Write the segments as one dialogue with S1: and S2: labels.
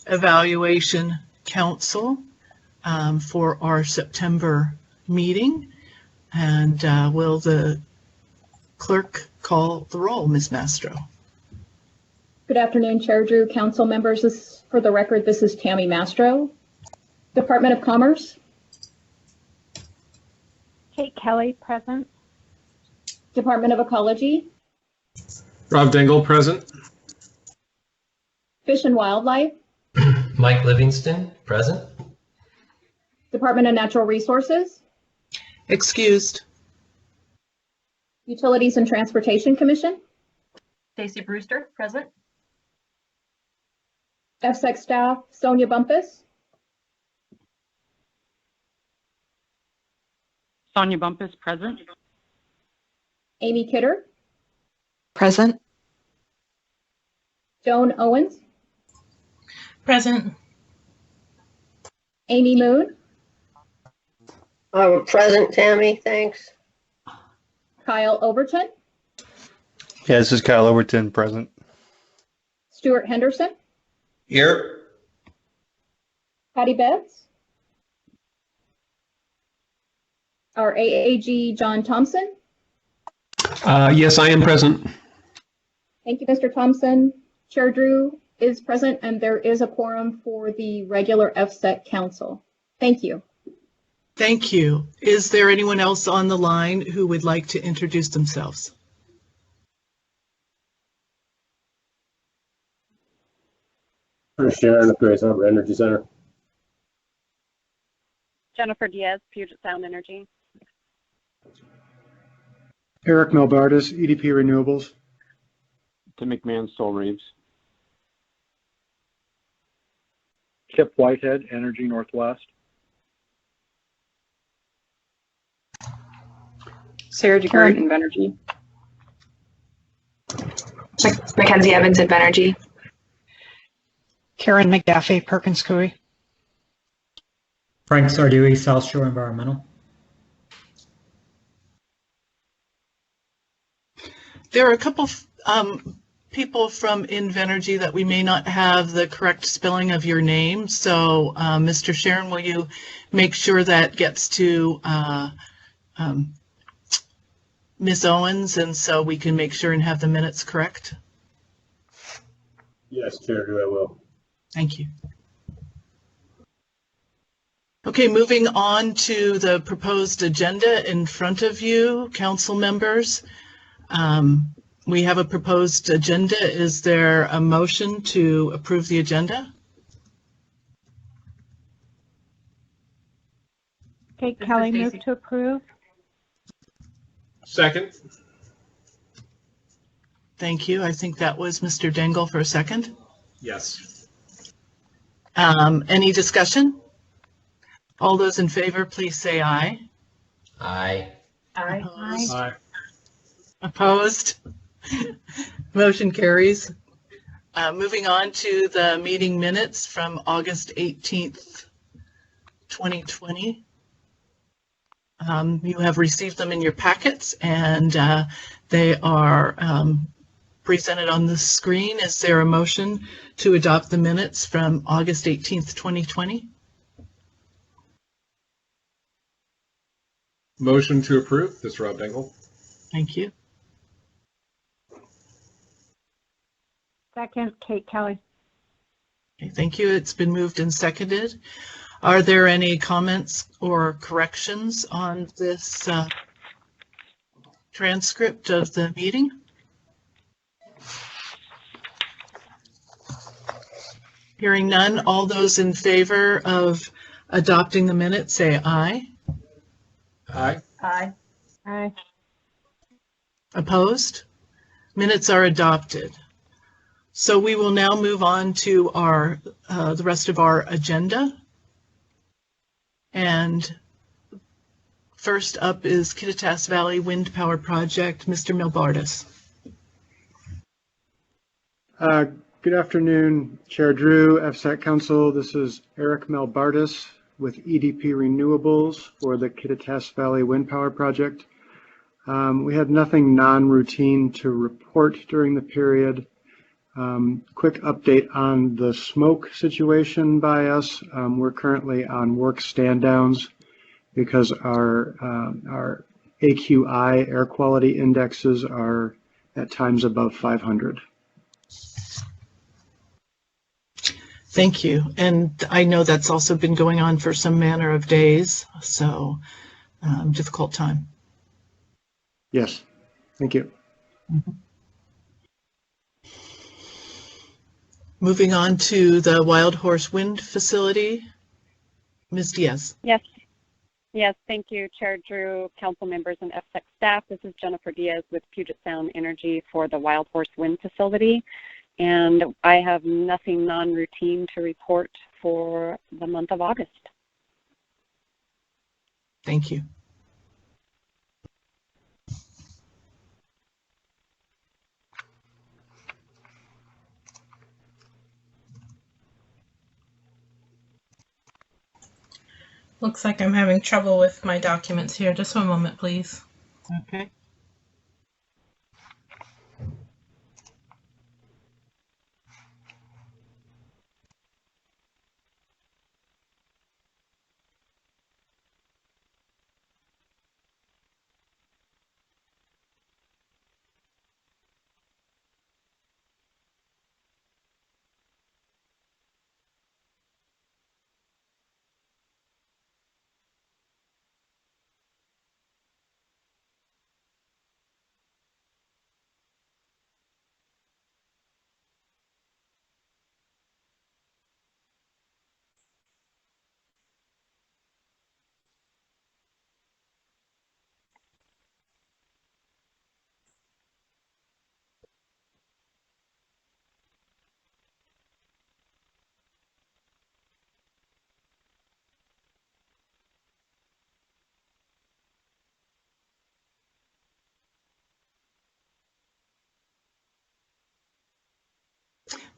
S1: Evaluation Council for our September meeting. And will the clerk call the roll, Ms. Mastro?
S2: Good afternoon, Chair Drew, council members. For the record, this is Tammy Mastro. Department of Commerce.
S3: Kate Kelly, present.
S2: Department of Ecology.
S4: Rob Dingle, present.
S2: Fish and Wildlife.
S5: Mike Livingston, present.
S2: Department of Natural Resources.
S1: Excused.
S2: Utilities and Transportation Commission.
S6: Stacy Brewster, present.
S2: EFSEC staff, Sonia Bumpus.
S3: Sonia Bumpus, present.
S2: Amy Kidder.
S7: Present.
S2: Joan Owens.
S6: Present.
S2: Amy Moon.
S8: Present, Tammy, thanks.
S2: Kyle Overton.
S9: Yeah, this is Kyle Overton, present.
S2: Stuart Henderson.
S5: Here.
S2: Patty Betts. Our AAG John Thompson.
S4: Yes, I am present.
S2: Thank you, Mr. Thompson. Chair Drew is present, and there is a quorum for the regular EFSEC council. Thank you.
S1: Thank you. Is there anyone else on the line who would like to introduce themselves?
S10: Sharon with Grace Harbor Energy Center.
S3: Jennifer Diaz, Puget Sound Energy.
S11: Eric Melbardis, EDP Renewables.
S12: Tim McMahon, Soul Reeves.
S13: Kip Whitehead, Energy Northwest.
S7: Sarah DeGroot, Invenergy.
S14: Mackenzie Evans, Invenergy.
S15: Karen McDaffie, Perkins Coie.
S16: Frank Sardui, South Shore Environmental.
S1: There are a couple people from Invenergy that we may not have the correct spelling of your name. So, Mr. Sharon, will you make sure that gets to Ms. Owens, and so we can make sure and have the minutes correct?
S10: Yes, Chair, I will.
S1: Thank you. Okay, moving on to the proposed agenda in front of you, council members. We have a proposed agenda. Is there a motion to approve the agenda?
S3: Kate Kelly, move to approve.
S4: Second.
S1: Thank you. I think that was Mr. Dingle for a second.
S4: Yes.
S1: Any discussion? All those in favor, please say aye.
S5: Aye.
S6: Aye.
S1: Opposed?
S4: Aye.
S1: Opposed? Motion carries. Moving on to the meeting minutes from August 18th, 2020. You have received them in your packets, and they are presented on the screen. Is there a motion to adopt the minutes from August 18th, 2020?
S4: Motion to approve. This is Rob Dingle.
S1: Thank you.
S3: Second, Kate Kelly.
S1: Okay, thank you. It's been moved and seconded. Are there any comments or corrections on this transcript of the meeting? Hearing none, all those in favor of adopting the minutes say aye.
S4: Aye.
S6: Aye.
S3: Aye.
S1: Opposed? Minutes are adopted. So we will now move on to our the rest of our agenda. And first up is Kittitas Valley Wind Power Project. Mr. Melbardis.
S11: Good afternoon, Chair Drew, EFSEC Council. This is Eric Melbardis with EDP Renewables for the Kittitas Valley Wind Power Project. We had nothing non-routine to report during the period. Quick update on the smoke situation by us. We're currently on work stand downs because our AQI, air quality indexes, are at times above 500.
S1: Thank you. And I know that's also been going on for some manner of days, so difficult time.
S11: Yes, thank you.
S1: Moving on to the Wild Horse Wind Facility. Ms. Diaz.
S3: Yes. Yes, thank you, Chair Drew, council members, and EFSEC staff. This is Jennifer Diaz with Puget Sound Energy for the Wild Horse Wind Facility. And I have nothing non-routine to report for the month of August.
S1: Thank you.
S6: Looks like I'm having trouble with my documents here. Just one moment, please.
S1: Okay.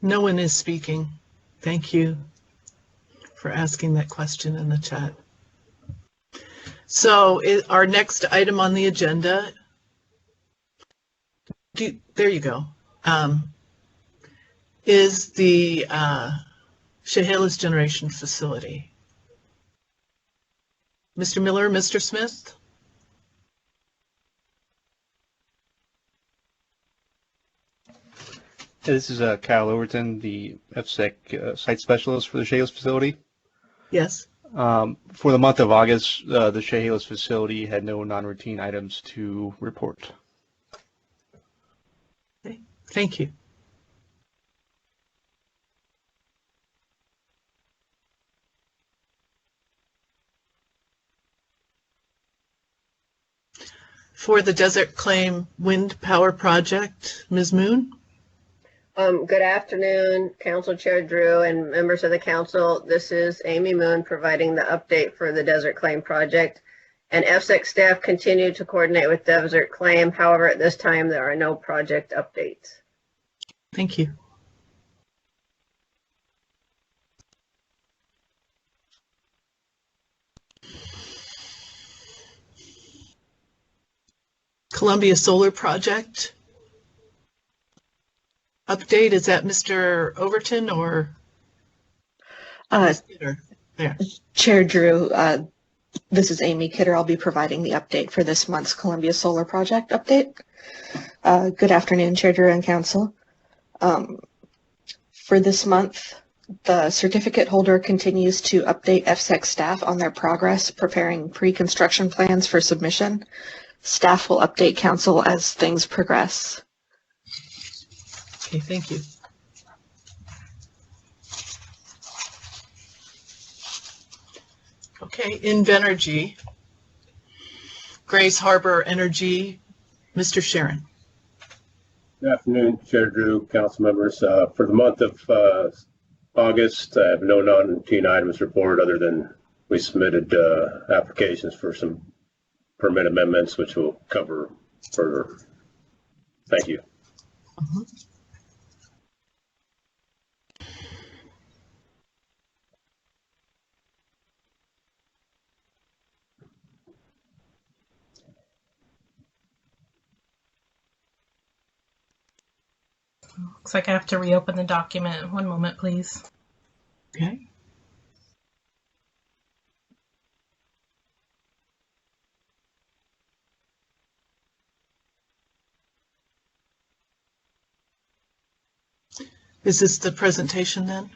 S1: No one is speaking. Thank you for asking that question in the chat. So our next item on the agenda, there you go, is the Chehalis Generation Facility. Mr. Miller, Mr. Smith?
S9: This is Kyle Overton, the EFSEC site specialist for the Chehalis facility.
S1: Yes.
S9: For the month of August, the Chehalis facility had no non-routine items to report.
S1: Okay. Thank you. For the Desert Claim Wind Power Project, Ms. Moon?
S8: Good afternoon, Council Chair Drew and members of the council. This is Amy Moon providing the update for the Desert Claim project. And EFSEC staff continue to coordinate with Desert Claim. However, at this time, there are no project updates.
S1: Thank you. Columbia Solar Project update, is that Mr. Overton or? There.
S7: Chair Drew, this is Amy Kidder. I'll be providing the update for this month's Columbia Solar Project update. Good afternoon, Chair Drew and Council. For this month, the certificate holder continues to update EFSEC staff on their progress preparing pre-construction plans for submission. Staff will update Council as things progress.
S1: Okay, thank you. Okay, Invenergy, Grace Harbor Energy, Mr. Sharon.
S10: Good afternoon, Chair Drew, council members. For the month of August, I have no non-routine items report other than we submitted applications for some permit amendments, which we'll cover further. Thank you.
S6: Looks like I have to reopen the document. One moment, please.
S1: Okay. Is this the presentation then?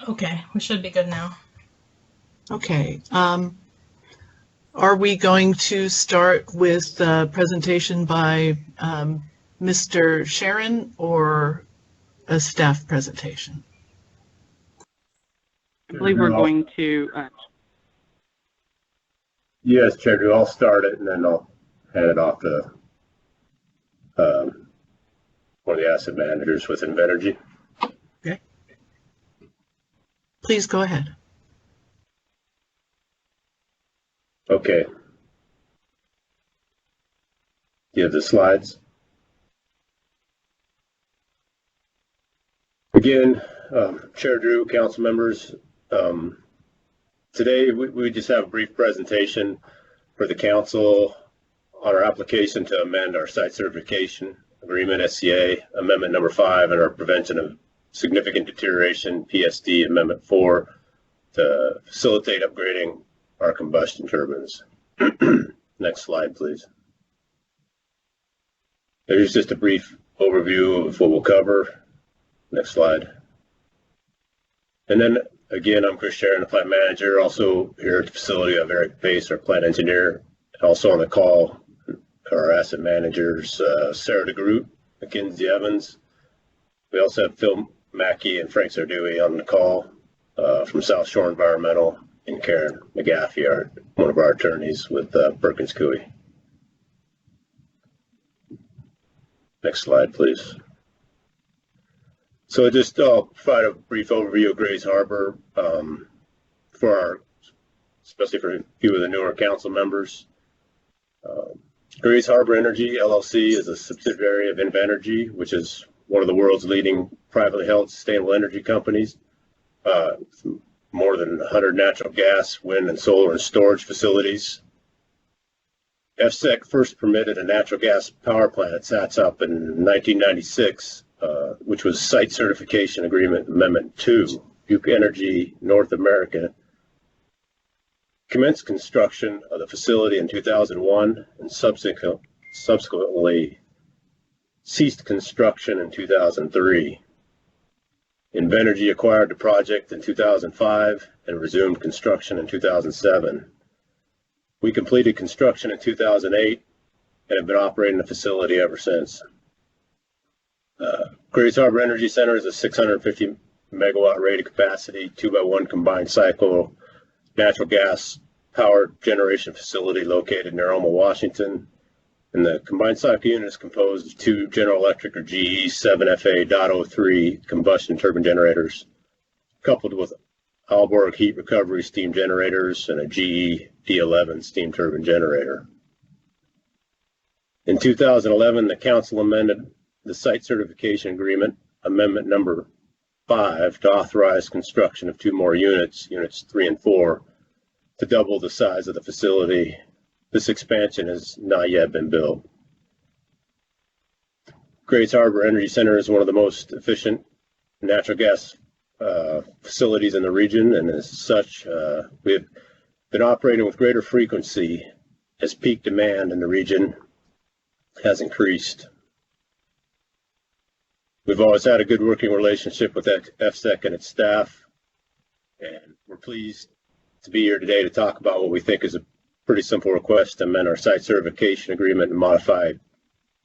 S6: Okay, we should be good now.
S1: Okay. Are we going to start with the presentation by Mr. Sharon or a staff presentation?
S3: I believe we're going to.
S10: Yes, Chair Drew, I'll start it and then I'll hand it off to one of the asset managers with Invenergy.
S1: Okay. Please go ahead.
S10: Okay. Do you have the slides? Again, Chair Drew, council members, today we just have a brief presentation for the council on our application to amend our site certification agreement, SCA, amendment number 5, and our prevention of significant deterioration, PSD, amendment 4, to facilitate upgrading our combustion turbines. Next slide, please. There's just a brief overview of what we'll cover. Next slide. And then again, I'm Chris Sharon, the plant manager. Also here at the facility, I have Eric Pace, our plant engineer. Also on the call, our asset managers, Sarah DeGroot, Mackenzie Evans. We also have Phil Mackey and Frank Sardui on the call from South Shore Environmental, and Karen McGaffey, one of our attorneys with Perkins Coie. Next slide, please. So just I'll provide a brief overview of Grays Harbor especially for a few of the newer council members. Grays Harbor Energy LLC is a subsidiary of Invenergy, which is one of the world's leading privately held sustainable energy companies. More than 100 natural gas, wind, and solar and storage facilities. EFSEC first permitted a natural gas power plant at Satsop in 1996, which was Site Certification Agreement Amendment 2. Duke Energy North America commenced construction of the facility in 2001 and subsequently ceased construction in 2003. Invenergy acquired the project in 2005 and resumed construction in 2007. We completed construction in 2008 and have been operating the facility ever since. Grays Harbor Energy Center is a 650 megawatt rated capacity, 2x1 combined cycle natural gas power generation facility located near Omaha, Washington. And the combined cycle unit is composed of 2 General Electric or GE 7FA.03 combustion turbine generators, coupled with Aalborg heat recovery steam generators and a GE D11 steam turbine generator. In 2011, the council amended the site certification agreement, amendment number 5, to authorize construction of 2 more units, units 3 and 4, to double the size of the facility. This expansion has not yet been built. Grays Harbor Energy Center is one of the most efficient natural gas facilities in the region, and as such, we have been operating with greater frequency as peak demand in the region has increased. We've always had a good working relationship with EFSEC and its staff, and we're pleased to be here today to talk about what we think is a pretty simple request to amend our site certification agreement and modify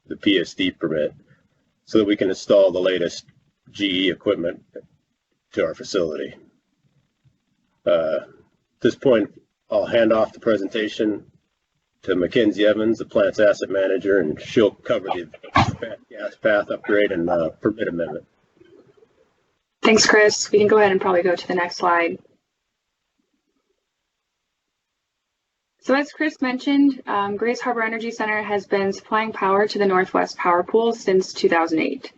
S10: the PSD permit so that we can install the latest GE equipment to our facility. At this point, I'll hand off the presentation to Mackenzie Evans, the plant's asset manager, and she'll cover the gas path upgrade and permit amendment.
S14: Thanks, Chris. We can go ahead and probably go to the next slide. So as Chris mentioned, Grays Harbor Energy Center has been supplying power to the Northwest Power Pool since 2008.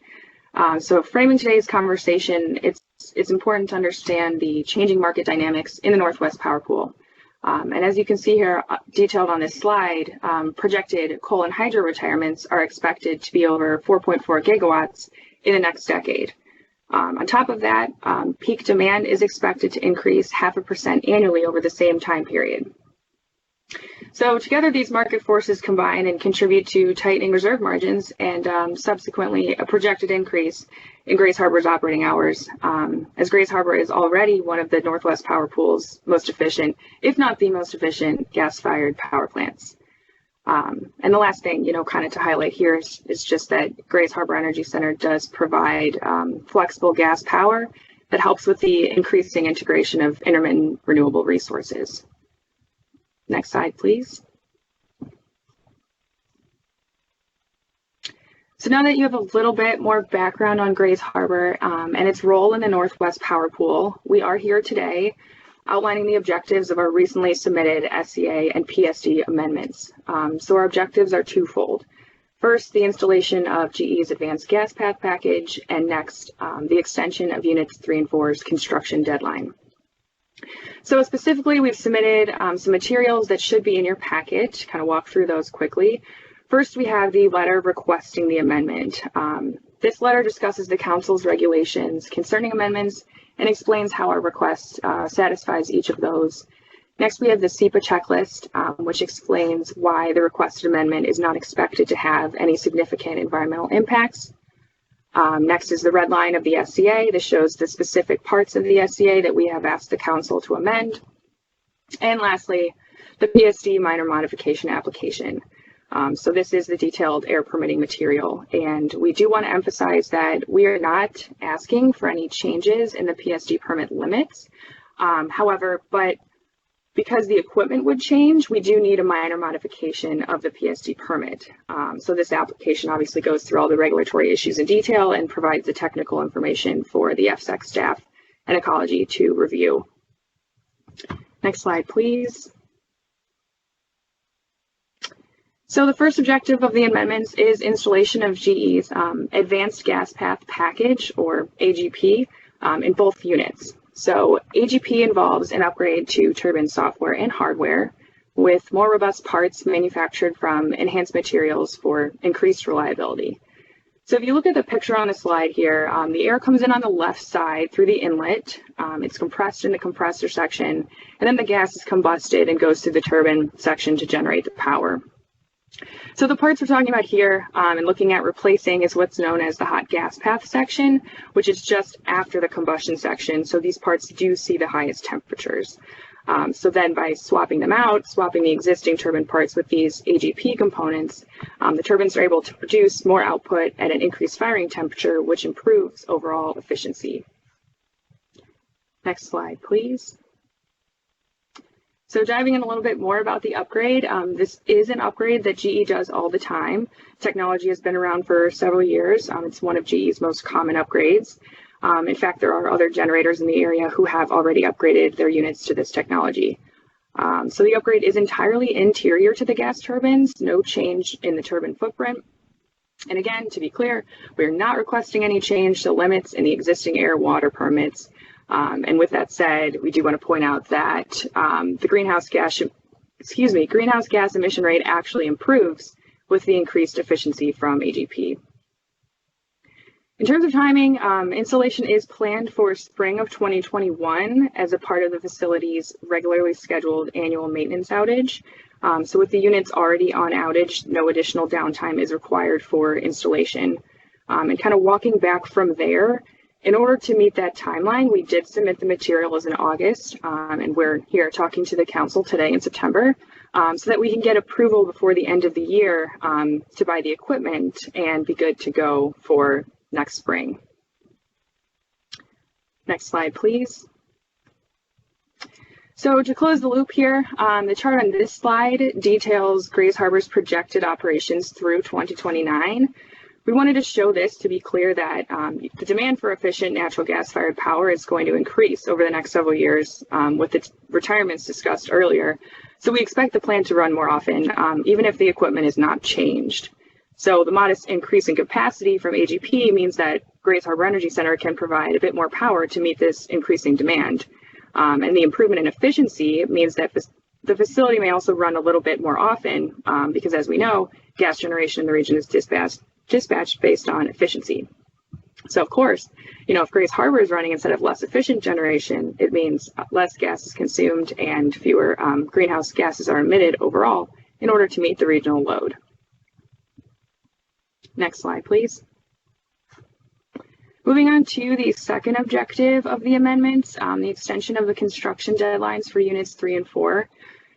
S14: So framing today's conversation, it's important to understand the changing market dynamics in the Northwest Power Pool. And as you can see here, detailed on this slide, projected coal and hydro retirements are expected to be over 4.4 gigawatts in the next decade. On top of that, peak demand is expected to increase 0.5% annually over the same time period. So together, these market forces combine and contribute to tightening reserve margins and subsequently a projected increase in Grays Harbor's operating hours, as Grays Harbor is already one of the Northwest Power Pool's most efficient, if not the most efficient, gas-fired power plants. And the last thing, kind of to highlight here is just that Grays Harbor Energy Center does provide flexible gas power that helps with the increasing integration of intermittent renewable resources. Next slide, please. So now that you have a little bit more background on Grays Harbor and its role in the Northwest Power Pool, we are here today outlining the objectives of our recently submitted SCA and PSD amendments. So our objectives are twofold. First, the installation of GE's Advanced Gas Path Package, and next, the extension of Units 3 and 4's construction deadline. So specifically, we've submitted some materials that should be in your packet, kind of walk through those quickly. First, we have the letter requesting the amendment. This letter discusses the council's regulations concerning amendments and explains how our request satisfies each of those. Next, we have the SEPA checklist, which explains why the requested amendment is not expected to have any significant environmental impacts. Next is the red line of the SCA. This shows the specific parts of the SCA that we have asked the council to amend. And lastly, the PSD minor modification application. So this is the detailed air permitting material. And we do want to emphasize that we are not asking for any changes in the PSD permit limits. However, but because the equipment would change, we do need a minor modification of the PSD permit. So this application obviously goes through all the regulatory issues in detail and provides the technical information for the EFSEC staff and ecology to review. Next slide, please. So the first objective of the amendments is installation of GE's Advanced Gas Path Package, or AGP, in both units. So AGP involves an upgrade to turbine software and hardware with more robust parts manufactured from enhanced materials for increased reliability. So if you look at the picture on the slide here, the air comes in on the left side through the inlet. It's compressed in the compressor section, and then the gas is combusted and goes through the turbine section to generate the power. So the parts we're talking about here and looking at replacing is what's known as the hot gas path section, which is just after the combustion section. So these parts do see the highest temperatures. So then by swapping them out, swapping the existing turbine parts with these AGP components, the turbines are able to produce more output at an increased firing temperature, which improves overall efficiency. Next slide, please. So diving in a little bit more about the upgrade, this is an upgrade that GE does all the time. Technology has been around for several years. It's one of GE's most common upgrades. In fact, there are other generators in the area who have already upgraded their units to this technology. So the upgrade is entirely interior to the gas turbines, no change in the turbine footprint. And again, to be clear, we're not requesting any change to limits in the existing air water permits. And with that said, we do want to point out that the greenhouse gas emission rate actually improves with the increased efficiency from AGP. In terms of timing, installation is planned for spring of 2021 as a part of the facility's regularly scheduled annual maintenance outage. So with the units already on outage, no additional downtime is required for installation. And kind of walking back from there, in order to meet that timeline, we did submit the materials in August, and we're here talking to the council today in September, so that we can get approval before the end of the year to buy the equipment and be good to go for next spring. Next slide, please. So to close the loop here, the chart on this slide details Grays Harbor's projected operations through 2029. We wanted to show this to be clear that the demand for efficient natural gas-fired power is going to increase over the next several years with its retirements discussed earlier. So we expect the plant to run more often, even if the equipment is not changed. So the modest increase in capacity from AGP means that Grays Harbor Energy Center can provide a bit more power to meet this increasing demand. And the improvement in efficiency means that the facility may also run a little bit more often because, as we know, gas generation in the region is dispatched based on efficiency. So of course, if Grays Harbor is running instead of less efficient generation, it means less gas is consumed and fewer greenhouse gases are emitted overall in order to meet the regional load. Next slide, please. Moving on to the second objective of the amendments, the extension of the construction deadlines for units 3 and 4.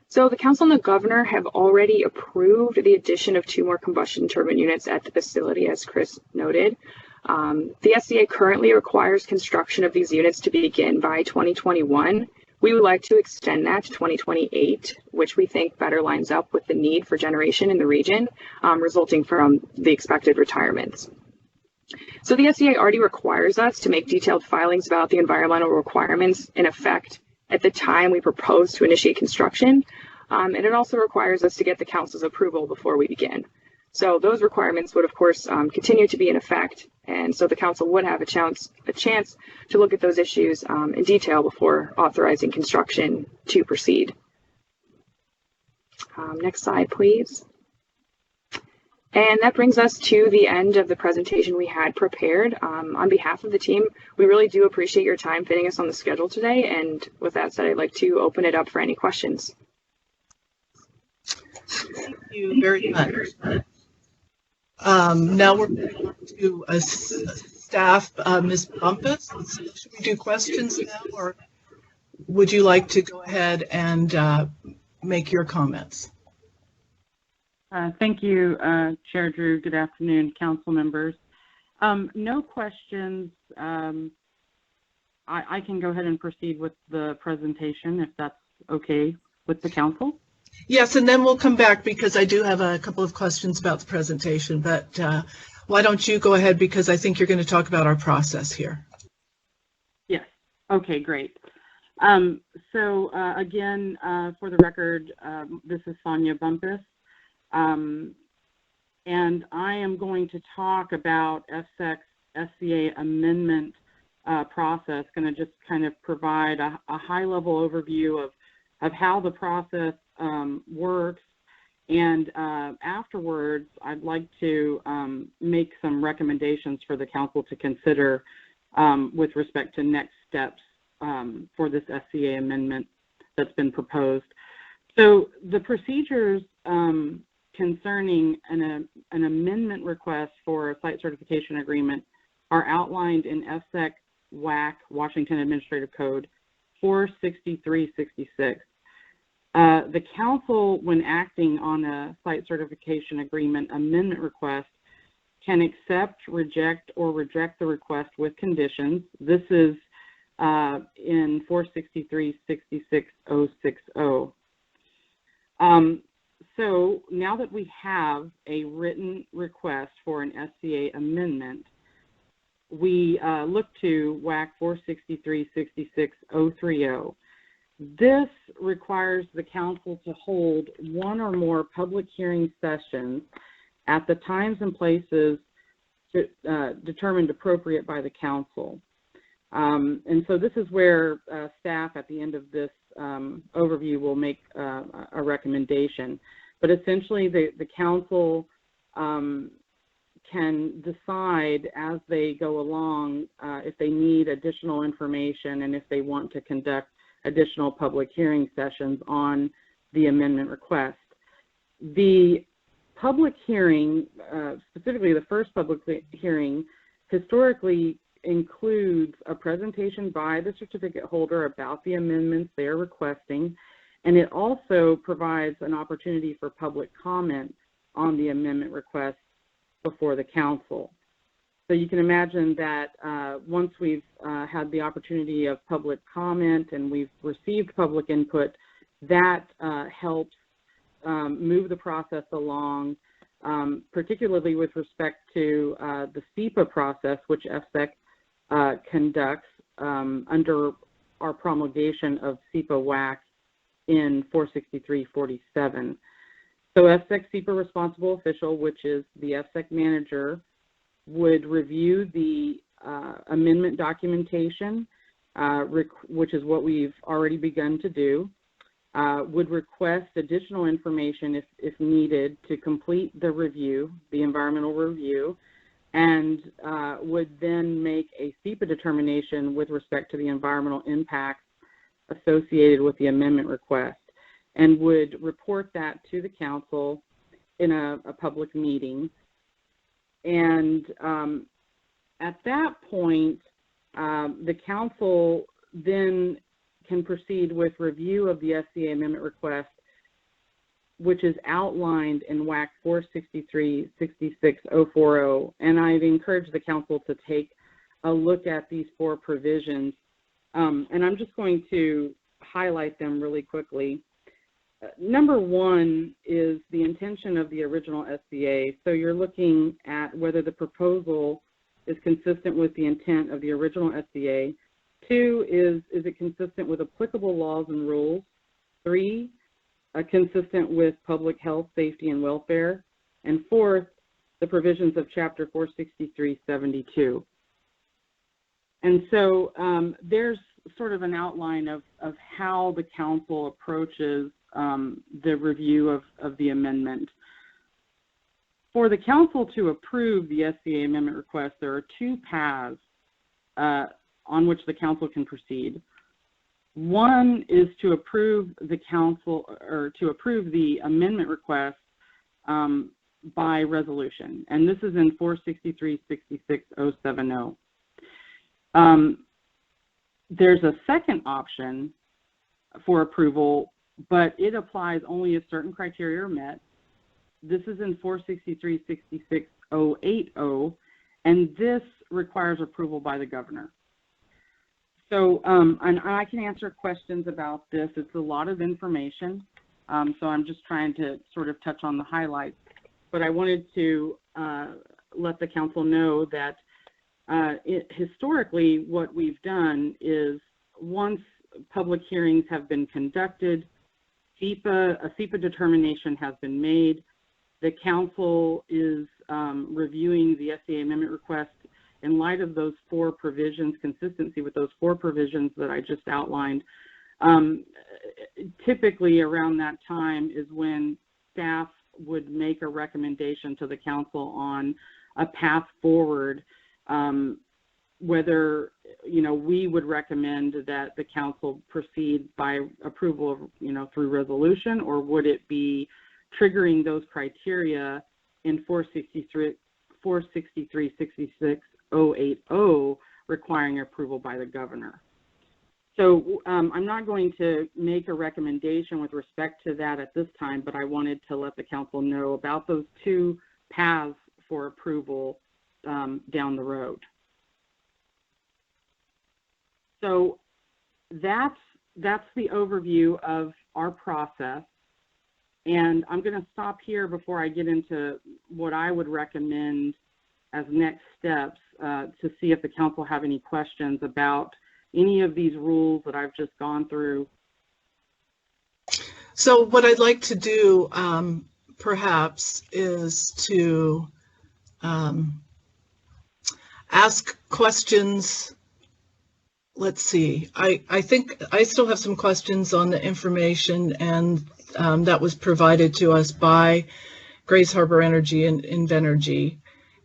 S14: So the council and the governor have already approved the addition of 2 more combustion turbine units at the facility, as Chris noted. The SCA currently requires construction of these units to begin by 2021. We would like to extend that to 2028, which we think better lines up with the need for generation in the region, resulting from the expected retirements. So the SCA already requires us to make detailed filings about the environmental requirements in effect at the time we propose to initiate construction, and it also requires us to get the council's approval before we begin. So those requirements would, of course, continue to be in effect, and so the council would have a chance to look at those issues in detail before authorizing construction to proceed. Next slide, please. And that brings us to the end of the presentation we had prepared. On behalf of the team, we really do appreciate your time fitting us on the schedule today. And with that said, I'd like to open it up for any questions.
S1: Thank you very much. Now we're moving on to staff, Ms. Bumpus. Should we do questions now, or would you like to go ahead and make your comments?
S15: Thank you, Chair Drew. Good afternoon, council members. No questions. I can go ahead and proceed with the presentation if that's okay with the council.
S1: Yes, and then we'll come back because I do have a couple of questions about the presentation, but why don't you go ahead, because I think you're going to talk about our process here.
S15: Yes, okay, great. So again, for the record, this is Sonia Bumpus, and I am going to talk about EFSEC's SCA amendment process, going to just kind of provide a high-level overview of how the process works, and afterwards I'd like to make some recommendations for the council to consider with respect to next steps for this SCA amendment that's been proposed. So the procedures concerning an amendment request for a site certification agreement are outlined in EFSEC WAC, Washington Administrative Code 46366. The council, when acting on a site certification agreement amendment request, can accept, reject, or reject the request with conditions. This is in 46366-060. So now that we have a written request for an SCA amendment, we look to WAC 46366-030. This requires the council to hold one or more public hearing sessions at the times and places determined appropriate by the council. And so this is where staff at the end of this overview will make a recommendation. But essentially the council can decide as they go along if they need additional information and if they want to conduct additional public hearing sessions on the amendment request. The public hearing, specifically the first public hearing, historically includes a presentation by the certificate holder about the amendments they're requesting, and it also provides an opportunity for public comment on the amendment request before the council. So you can imagine that once we've had the opportunity of public comment and we've received public input, that helps move the process along particularly with respect to the SEPA process, which EFSEC conducts under our promulgation of SEPA WAC in 46347. So EFSEC SEPA responsible official, which is the EFSEC manager, would review the amendment documentation, which is what we've already begun to do, would request additional information if needed to complete the review, the environmental review, and would then make a SEPA determination with respect to the environmental impacts associated with the amendment request, and would report that to the council in a public meeting. And at that point, the council then can proceed with review of the SCA amendment request, which is outlined in WAC 463-66040. And I'd encourage the council to take a look at these 4 provisions. And I'm just going to highlight them really quickly. Number 1 is the intention of the original SCA. So you're looking at whether the proposal is consistent with the intent of the original SCA. 2 is it consistent with applicable laws and rules? 3, consistent with public health, safety, and welfare. And 4th, the provisions of Chapter 46372. And so there's sort of an outline of how the council approaches the review of the amendment. For the council to approve the SCA amendment request, there are 2 paths on which the council can proceed. One is to approve the council, or to approve the amendment request by resolution, and this is in 463-66070. There's a second option for approval, but it applies only if certain criteria are met. This is in 463-66080, and this requires approval by the governor. So, and I can answer questions about this. It's a lot of information, so I'm just trying to sort of touch on the highlights. But I wanted to let the council know that historically what we've done is once public hearings have been conducted, a SEPA determination has been made, the council is reviewing the SCA amendment request in light of those 4 provisions, consistency with those 4 provisions that I just outlined. Typically around that time is when staff would make a recommendation to the council on a path forward, whether, we would recommend that the council proceed by approval, through resolution, or would it be triggering those criteria in 463-66080 requiring approval by the governor. So I'm not going to make a recommendation with respect to that at this time, but I wanted to let the council know about those 2 paths for approval down the road. So that's the overview of our process. And I'm going to stop here before I get into what I would recommend as next steps to see if the council have any questions about any of these rules that I've just gone through.
S1: So what I'd like to do perhaps is to ask questions. Let's see, I think I still have some questions on the information and that was provided to us by Grays Harbor Energy and Invenergy.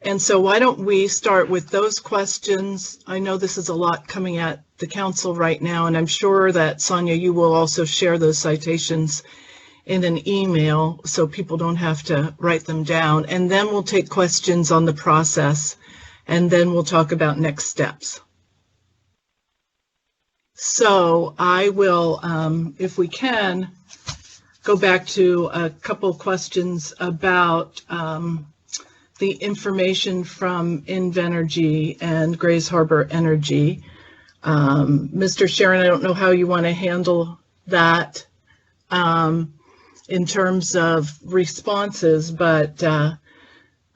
S1: And so why don't we start with those questions? I know this is a lot coming at the council right now, and I'm sure that, Sonia, you will also share those citations in an email so people don't have to write them down. And then we'll take questions on the process, and then we'll talk about next steps. So I will, if we can, go back to a couple of questions about the information from Invenergy and Grays Harbor Energy. Mr. Sharon, I don't know how you want to handle that in terms of responses, but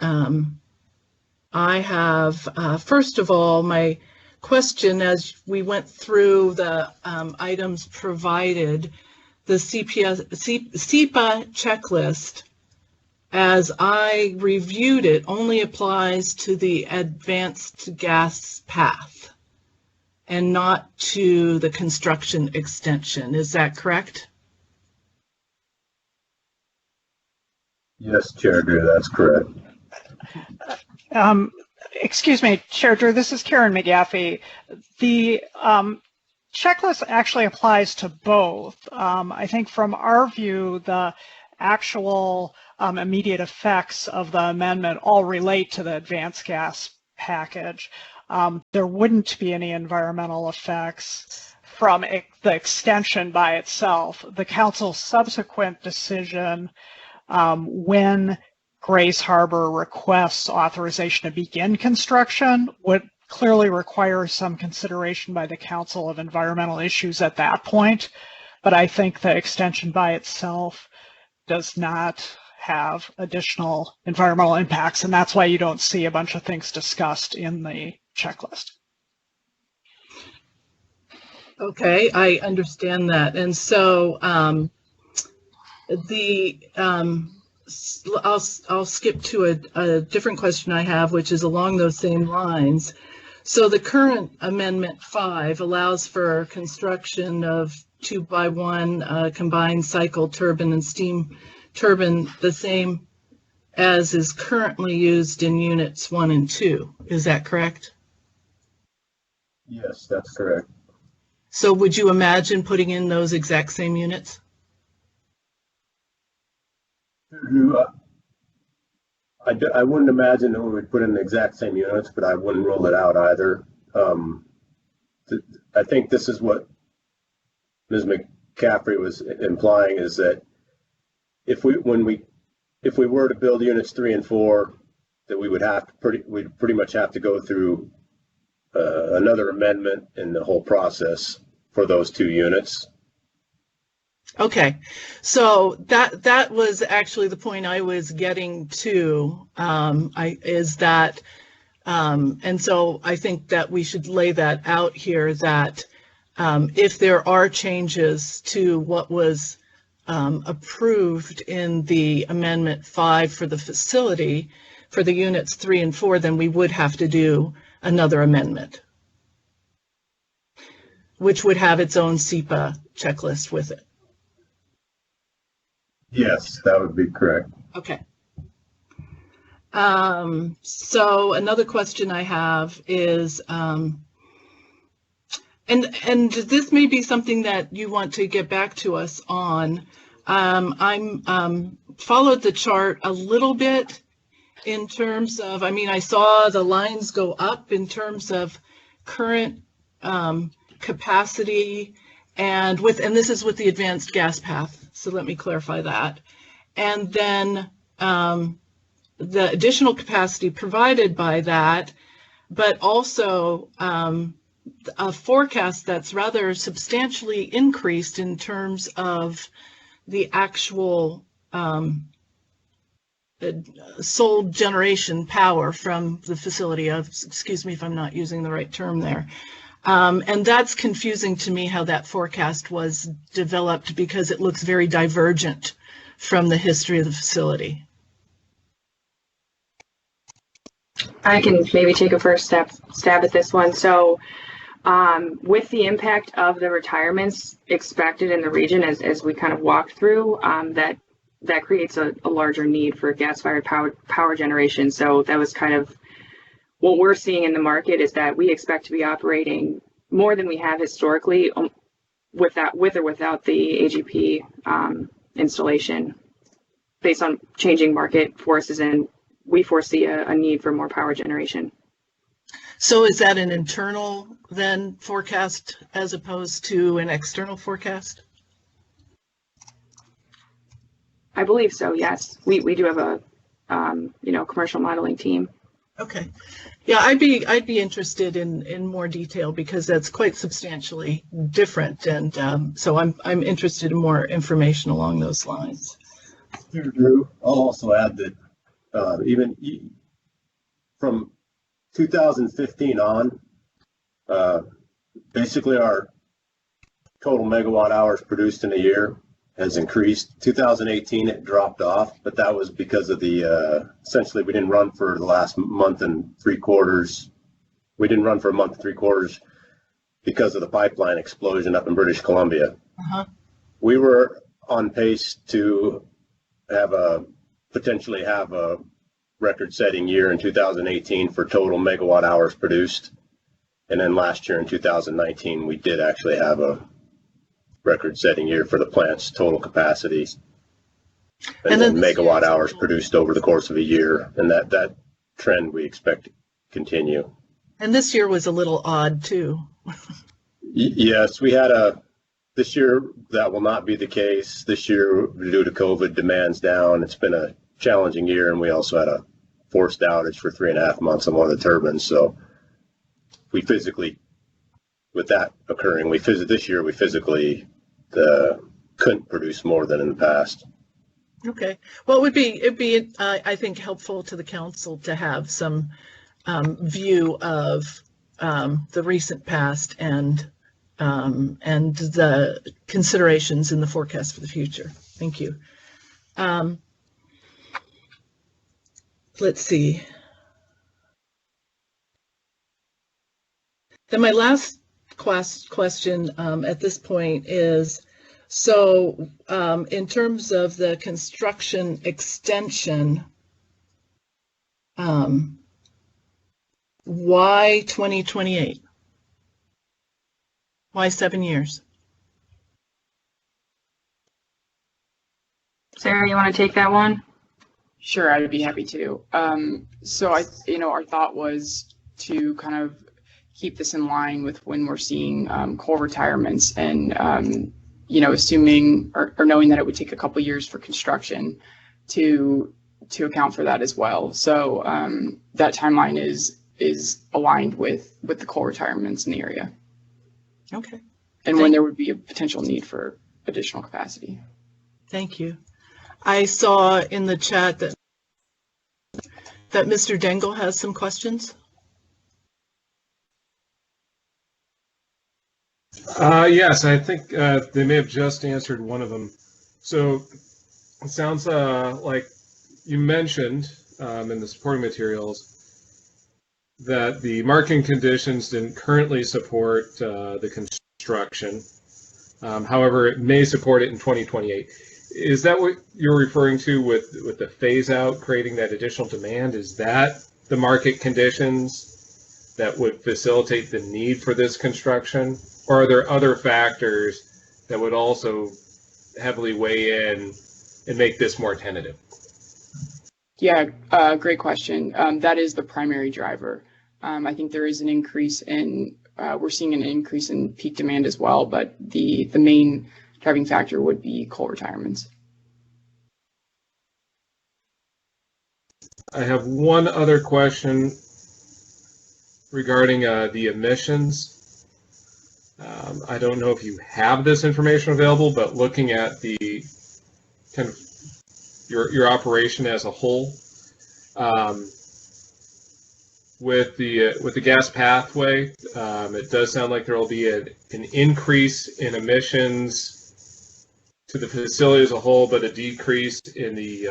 S1: I have, first of all, my question as we went through the items provided, the SEPA checklist, as I reviewed it, only applies to the advanced gas path and not to the construction extension. Is that correct?
S10: Yes, Chair Drew, that's correct.
S17: Excuse me, Chair Drew, this is Karen McGaffey. The checklist actually applies to both. I think from our view, the actual immediate effects of the amendment all relate to the advanced gas package. There wouldn't be any environmental effects from the extension by itself. The council's subsequent decision when Grace Harbor requests authorization to begin construction would clearly require some consideration by the Council of Environmental Issues at that point. But I think the extension by itself does not have additional environmental impacts, and that's why you don't see a bunch of things discussed in the checklist.
S1: Okay, I understand that. And so I'll skip to a different question I have, which is along those same lines. So the current Amendment 5 allows for construction of 2x1 combined cycle turbine and steam turbine, the same as is currently used in units 1 and 2. Is that correct?
S10: Yes, that's correct.
S1: So would you imagine putting in those exact same units?
S10: I wouldn't imagine that we would put in the exact same units, but I wouldn't rule it out either. I think this is what Ms. McCaffrey was implying, is that if we were to build units 3 and 4, that we'd pretty much have to go through another amendment in the whole process for those 2 units.
S1: Okay, so that was actually the point I was getting to, is that, and so I think that we should lay that out here, that if there are changes to what was approved in the Amendment 5 for the facility, for the units 3 and 4, then we would have to do another amendment, which would have its own SEPA checklist with it.
S10: Yes, that would be correct.
S1: Okay. So another question I have is, and this may be something that you want to get back to us on. I'm followed the chart a little bit in terms of, I mean, I saw the lines go up in terms of current capacity, and this is with the advanced gas path. So let me clarify that. And then the additional capacity provided by that, but also a forecast that's rather substantially increased in terms of the actual sold generation power from the facility of, excuse me if I'm not using the right term there. And that's confusing to me how that forecast was developed, because it looks very divergent from the history of the facility.
S14: I can maybe take a first stab at this one. So with the impact of the retirements expected in the region, as we kind of walked through, that creates a larger need for gas-fired power generation. So that was kind of what we're seeing in the market, is that we expect to be operating more than we have historically with or without the AGP installation, based on changing market forces, and we foresee a need for more power generation.
S1: So is that an internal then forecast as opposed to an external forecast?
S14: I believe so, yes. We do have a commercial modeling team.
S1: Okay. Yeah, I'd be interested in more detail, because that's quite substantially different, and so I'm interested in more information along those lines.
S10: Drew, I'll also add that Even from 2015 on, basically our total megawatt hours produced in a year has increased. 2018 it dropped off, but that was because of the essentially we didn't run for the last month and 3/4. We didn't run for a month and 3/4 because of the pipeline explosion up in British Columbia. We were on pace to have potentially have a record-setting year in 2018 for total megawatt hours produced. And then last year in 2019, we did actually have a record-setting year for the plant's total capacity. And then megawatt hours produced over the course of a year. And that trend we expect to continue.
S1: And this year was a little odd too.
S10: Yes, we had this year that will not be the case. This year, due to COVID, demand's down. It's been a challenging year, and we also had a forced outage for 3.5 months on one of the turbines. So we physically, with that occurring, this year we physically couldn't produce more than in the past.
S1: Okay. Well, it'd be I think helpful to the council to have some view of the recent past and the considerations in the forecast for the future. Thank you. Let's see. Then my last question at this point is, so in terms of the construction extension, why 2028? Why 7 years?
S14: Sarah, you want to take that one?
S18: Sure, I'd be happy to. So our thought was to kind of keep this in line with when we're seeing coal retirements, and assuming or knowing that it would take a couple years for construction to account for that as well. So that timeline is aligned with the coal retirements in the area.
S1: Okay.
S18: And when there would be a potential need for additional capacity.
S1: Thank you. I saw in the chat that Mr. Dengel has some questions.
S4: Yes, I think they may have just answered one of them. So it sounds like you mentioned in the supporting materials that the marketing conditions didn't currently support the construction. However, it may support it in 2028. Is that what you're referring to with the phase out, creating that additional demand? Is that the market conditions that would facilitate the need for this construction? Or are there other factors that would also heavily weigh in and make this more tentative?
S18: Yeah, great question. That is the primary driver. I think there is an increase in, we're seeing an increase in peak demand as well, but the main driving factor would be coal retirements.
S4: I have one other question regarding the emissions. I don't know if you have this information available, but looking at the kind of your operation as a whole, with the gas pathway, it does sound like there will be an increase in emissions to the facility as a whole, but a decrease in the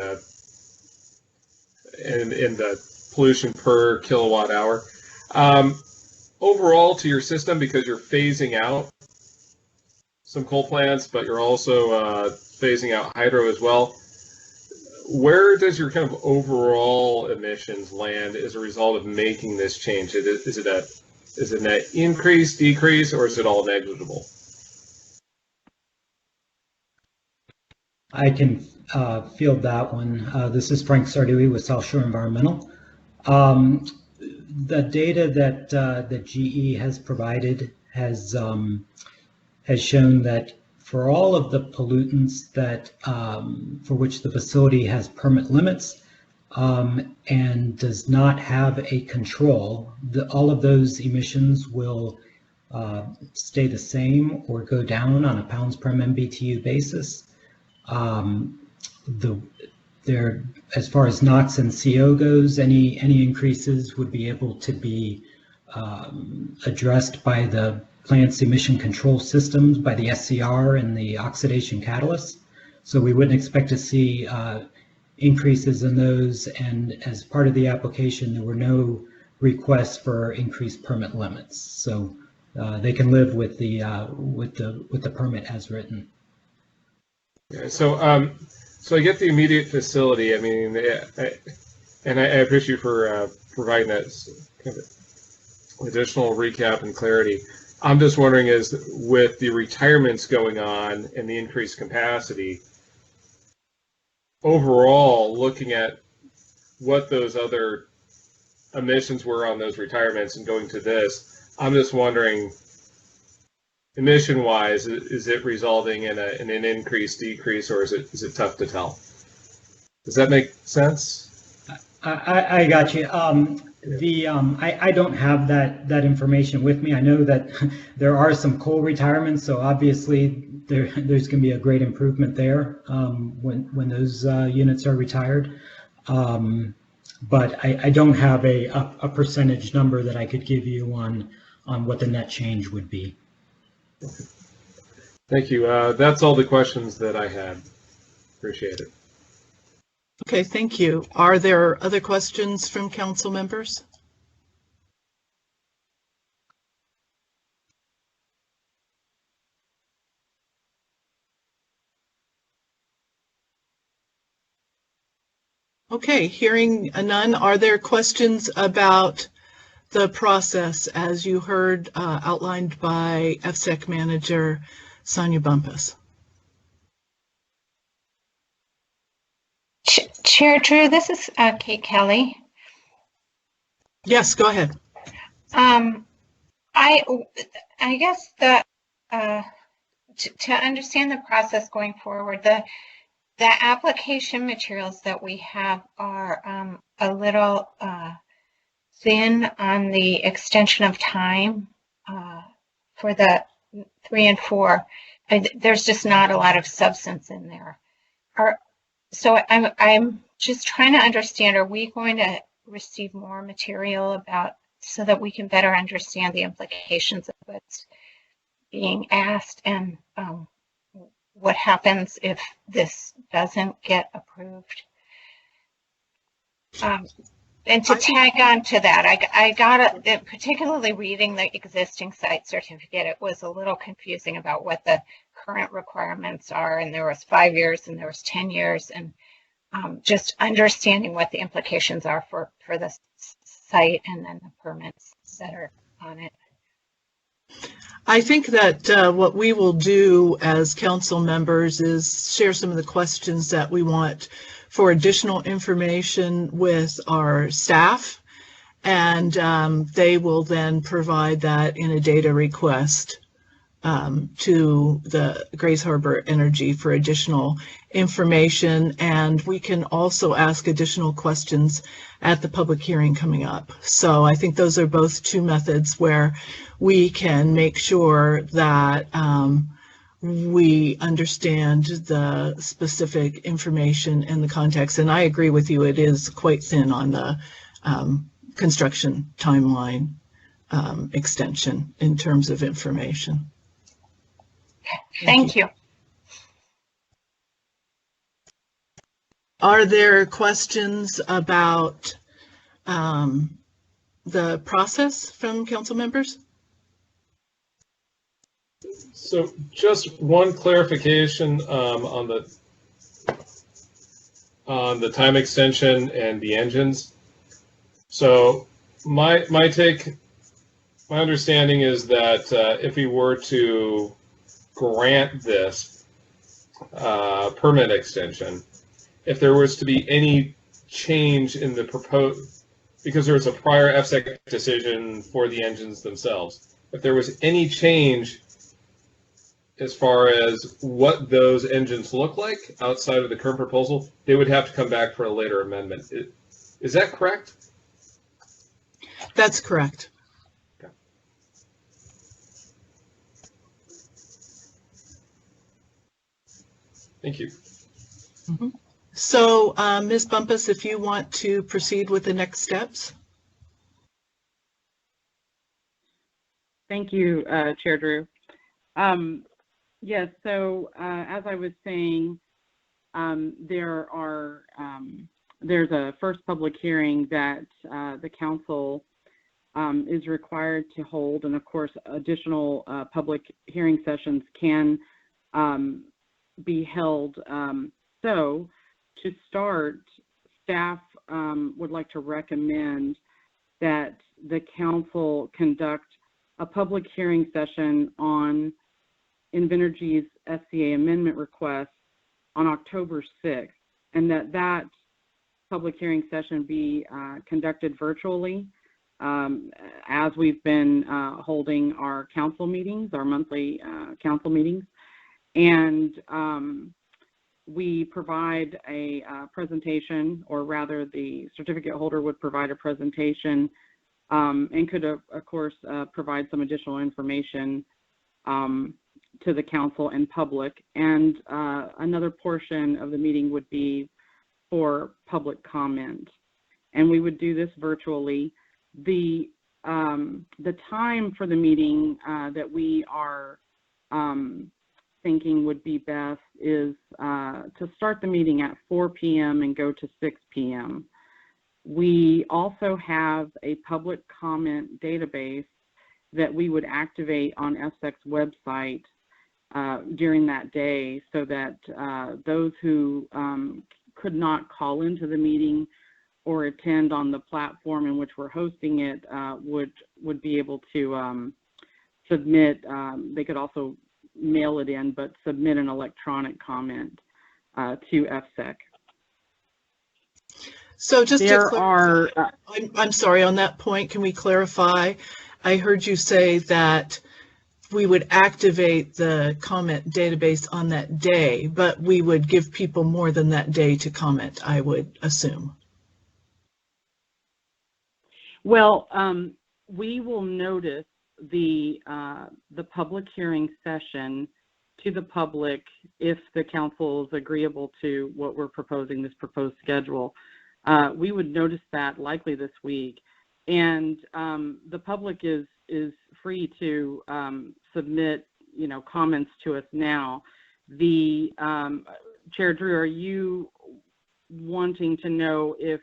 S4: in the pollution per kilowatt hour. Overall to your system, because you're phasing out some coal plants, but you're also phasing out hydro as well, where does your kind of overall emissions land as a result of making this change? Is it a net increase, decrease, or is it all negligible?
S16: I can field that one. This is Frank Sardui with South Shore Environmental. The data that GE has provided has shown that for all of the pollutants that for which the facility has permit limits and does not have a control, all of those emissions will stay the same or go down on a pounds per MMBTU basis. as far as NOx and CO goes, any increases would be able to be addressed by the plant's emission control systems, by the SCR and the oxidation catalysts. So we wouldn't expect to see increases in those. And as part of the application, there were no requests for increased permit limits. So they can live with the permit as written.
S4: Yeah, so I get the immediate facility. I mean, I appreciate you for providing that kind of additional recap and clarity. I'm just wondering, is with the retirements going on and the increased capacity, overall, looking at what those other emissions were on those retirements and going to this, I'm just wondering, emission-wise, is it resulting in an increase, decrease, or is it tough to tell? Does that make sense?
S16: I got you. I don't have that information with me. I know that there are some coal retirements, so obviously there's going to be a great improvement there when those units are retired. But I don't have a percentage number that I could give you on what the net change would be.
S4: Okay. Thank you. That's all the questions that I had. Appreciate it.
S1: Okay, thank you. Are there other questions from council members? Okay, hearing none, are there questions about the process as you heard outlined by EFSEC manager Sonia Bumpus?
S19: Chair Drew, this is Kate Kelly.
S1: Yes, go ahead.
S19: I guess that to understand the process going forward, the application materials that we have are a little thin on the extension of time for the 3 and 4. There's just not a lot of substance in there. So I'm just trying to understand, are we going to receive more material about so that we can better understand the implications of what's being asked and what happens if this doesn't get approved? And to tag on to that, I got it, particularly reading the existing site certificate, it was a little confusing about what the current requirements are, and there was 5 years and there was 10 years, and just understanding what the implications are for the site and then the permits that are on it.
S1: I think that what we will do as council members is share some of the questions that we want for additional information with our staff, and they will then provide that in a data request to the Grays Harbor Energy for additional information, and we can also ask additional questions at the public hearing coming up. So I think those are both two methods where we can make sure that we understand the specific information and the context. And I agree with you, it is quite thin on the construction timeline extension in terms of information.
S19: Thank you.
S1: Are there questions about the process from council members?
S4: So just one clarification on the time extension and the engines. So my understanding is that if we were to grant this permit extension, if there was to be any change in the proposed, because there was a prior EFSEC decision for the engines themselves, if there was any change as far as what those engines look like outside of the current proposal, they would have to come back for a later amendment. Is that correct?
S1: That's correct.
S4: Okay. Thank you.
S1: Mm-hmm. So, Ms. Bumpus, if you want to proceed with the next steps.
S15: Thank you, Chair Drew. Yes, so as I was saying, there's a first public hearing that the council is required to hold, and of course additional public hearing sessions can be held. So to start, staff would like to recommend that the council conduct a public hearing session on Invenergy's SCA amendment request on October 6th, and that public hearing session be conducted virtually, as we've been holding our council meetings, our monthly council meetings. And we provide a presentation, or rather the certificate holder would provide a presentation, and could of course provide some additional information to the council and public. And another portion of the meeting would be for public comment, and we would do this virtually. The time for the meeting that we are thinking would be best is to start the meeting at 4 p.m. and go to 6 p.m. We also have a public comment database that we would activate on EFSEC's website during that day, so that those who could not call into the meeting or attend on the platform in which we're hosting it would be able to submit. They could also mail it in, but submit an electronic comment to EFSEC.
S1: So just to clarify, I'm sorry, on that point, can we clarify? I heard you say that we would activate the comment database on that day, but we would give people more than that day to comment, I would assume.
S15: Well, we will notice the public hearing session to the public if the council is agreeable to what we're proposing, this proposed schedule. We would notice that likely this week, and the public is free to submit, comments to us now. The Chair Drew, are you wanting to know if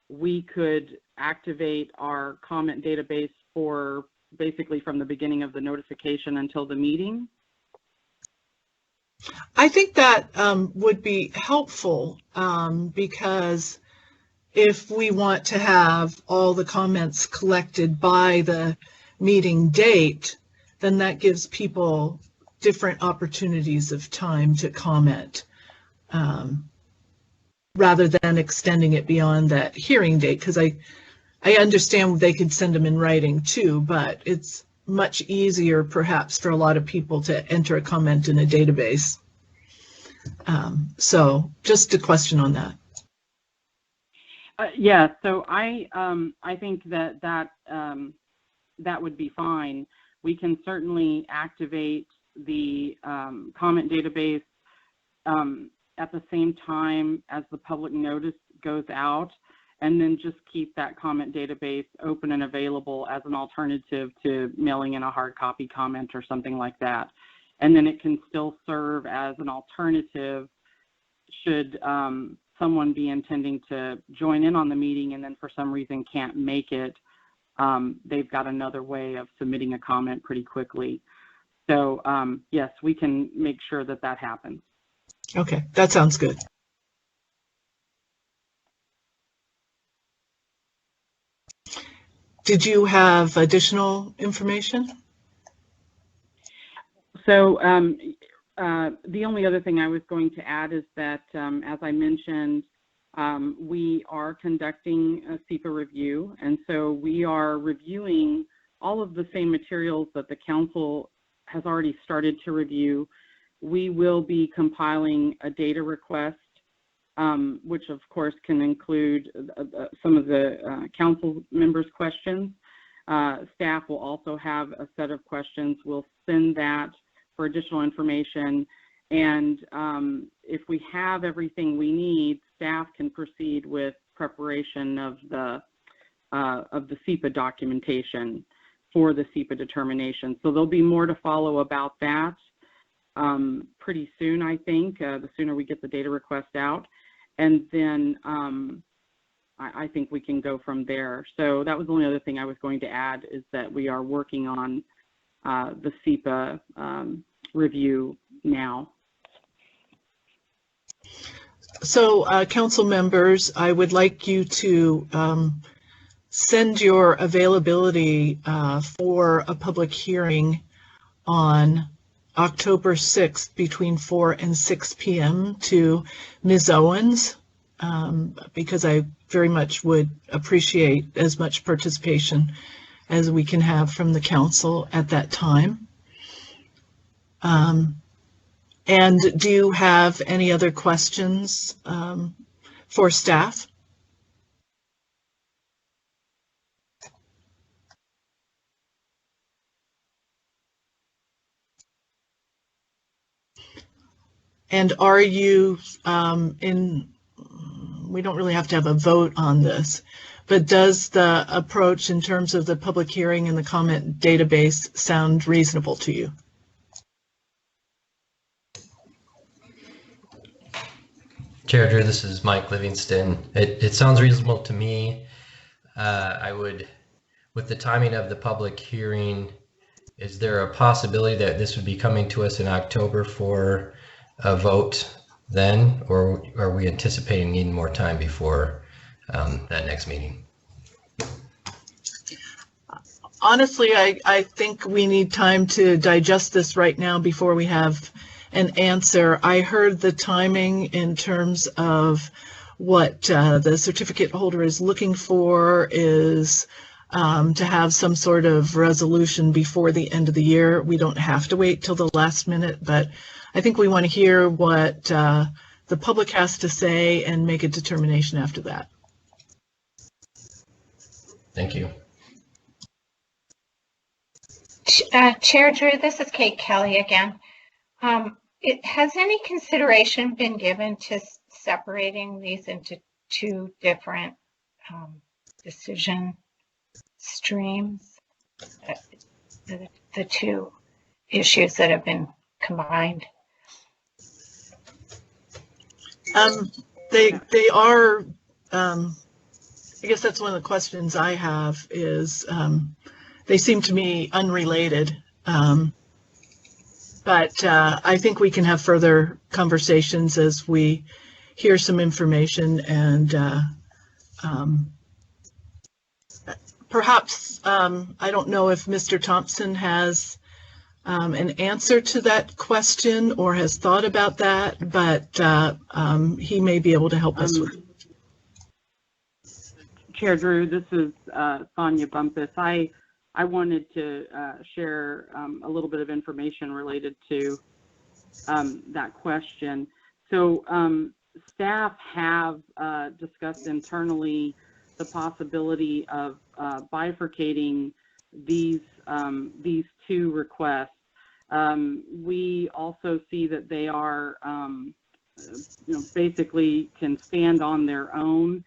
S15: we could activate our comment database for basically from the beginning of the notification until the meeting?
S1: I think that would be helpful, because if we want to have all the comments collected by the meeting date, then that gives people different opportunities of time to comment, rather than extending it beyond that hearing date, because I understand they could send them in writing too, but it's much easier perhaps for a lot of people to enter a comment in a database. So just a question on that.
S15: Yeah, so I think that would be fine. We can certainly activate the comment database at the same time as the public notice goes out, and then just keep that comment database open and available as an alternative to mailing in a hard copy comment or something like that. And then it can still serve as an alternative should someone be intending to join in on the meeting and then for some reason can't make it. They've got another way of submitting a comment pretty quickly. So yes, we can make sure that that happens.
S1: Okay, that sounds good. Did you have additional information?
S15: So the only other thing I was going to add is that, as I mentioned, we are conducting a SEPA review, and so we are reviewing all of the same materials that the council has already started to review. We will be compiling a data request, which of course can include some of the council members' questions. Staff will also have a set of questions. We'll send that for additional information, And if we have everything we need, staff can proceed with preparation of the SEPA documentation for the SEPA determination. So there'll be more to follow about that pretty soon, I think, the sooner we get the data request out. And then I think we can go from there. So that was the only other thing I was going to add, is that we are working on the SEPA review now.
S1: So, council members, I would like you to send your availability for a public hearing on October 6th between 4 and 6 p.m. to Ms. Owens, because I very much would appreciate as much participation as we can have from the council at that time. And do you have any other questions for staff? And are you we don't really have to have a vote on this, but does the approach in terms of the public hearing and the comment database sound reasonable to you?
S5: Chair Drew, this is Mike Livingston. It sounds reasonable to me. I would, with the timing of the public hearing, is there a possibility that this would be coming to us in October for a vote then, or are we anticipating needing more time before that next meeting?
S1: Honestly, I think we need time to digest this right now before we have an answer. I heard the timing in terms of what the certificate holder is looking for is to have some sort of resolution before the end of the year. We don't have to wait till the last minute, but I think we want to hear what the public has to say and make a determination after that.
S5: Thank you.
S19: Chair Drew, this is Kate Kelly again. Has any consideration been given to separating these into two different decision streams? The two issues that have been combined?
S1: They are, I guess that's one of the questions I have is, they seem to me unrelated, but I think we can have further conversations as we hear some information, and perhaps, I don't know if Mr. Thompson has an answer to that question or has thought about that, but he may be able to help us with it.
S15: Chair Drew, this is Sonia Bumpus. I wanted to share a little bit of information related to that question. So staff have discussed internally the possibility of bifurcating these two requests. We also see that they are, basically can stand on their own.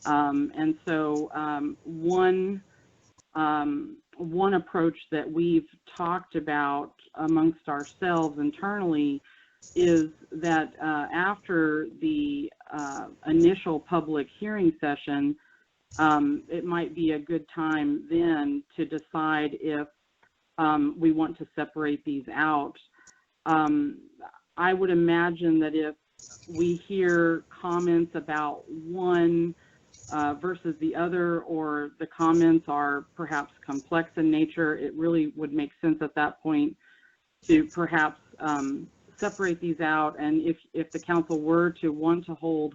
S15: And so one approach that we've talked about amongst ourselves internally is that after the initial public hearing session, it might be a good time then to decide if we want to separate these out. I would imagine that if we hear comments about one versus the other, or the comments are perhaps complex in nature, it really would make sense at that point to perhaps separate these out. And if the council were to want to hold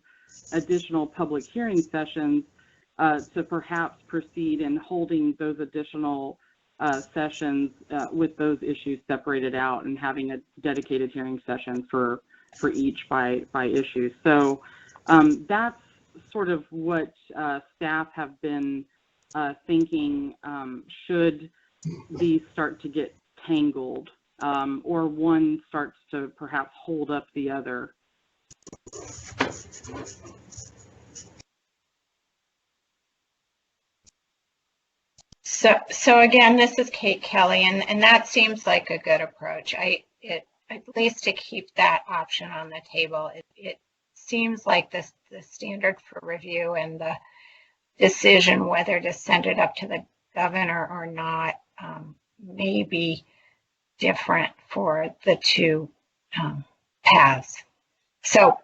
S15: additional public hearing sessions, to perhaps proceed in holding those additional sessions with those issues separated out and having a dedicated hearing session for each by issue. So that's sort of what staff have been thinking should these start to get tangled. or one starts to perhaps hold up the other.
S19: So again, this is Kate Kelly, and that seems like a good approach. At least to keep that option on the table. It seems like the standard for review and the decision whether to send it up to the governor or not may be different for the two paths. So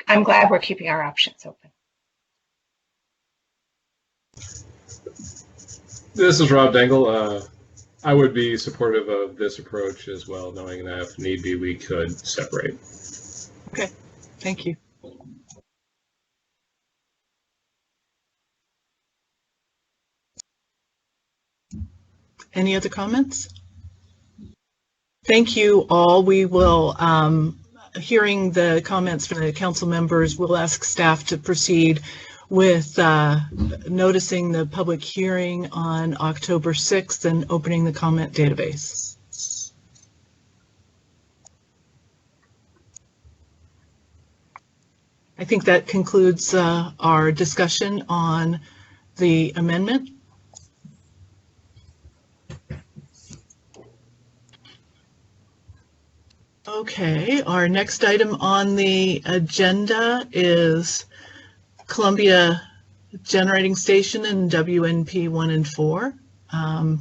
S19: I'm glad we're keeping our options open.
S4: This is Rob Dangle. I would be supportive of this approach as well, knowing that if need be, we could separate.
S1: Okay, thank you. Any other comments? Thank you all. We will, hearing the comments from the council members, we'll ask staff to proceed with noticing the public hearing on October 6th and opening the comment database. I think that concludes our discussion on the amendment. Okay, our next item on the agenda is Columbia Generating Station and WNP 1 and 4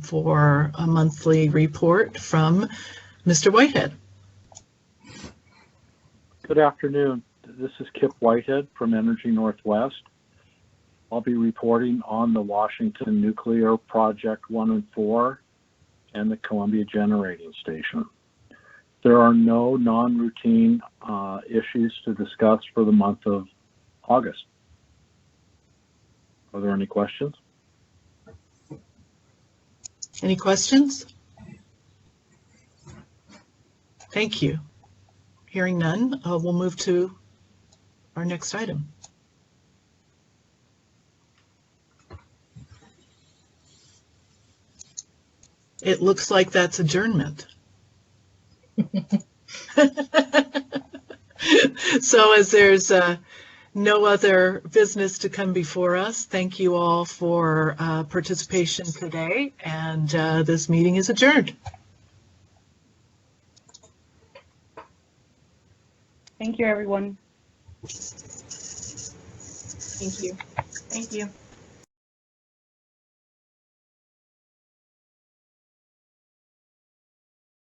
S1: for a monthly report from Mr. Whitehead.
S13: Good afternoon. This is Kip Whitehead from Energy Northwest. I'll be reporting on the Washington Nuclear Project 1 and 4 and the Columbia Generating Station. There are no non-routine issues to discuss for the month of August. Are there any questions?
S1: Any questions? Thank you. Hearing none, we'll move to our next item. It looks like that's adjournment. So as there's no other business to come before us, thank you all for participation today, and this meeting is adjourned.
S3: Thank you, everyone.
S2: Thank you.
S6: Thank you.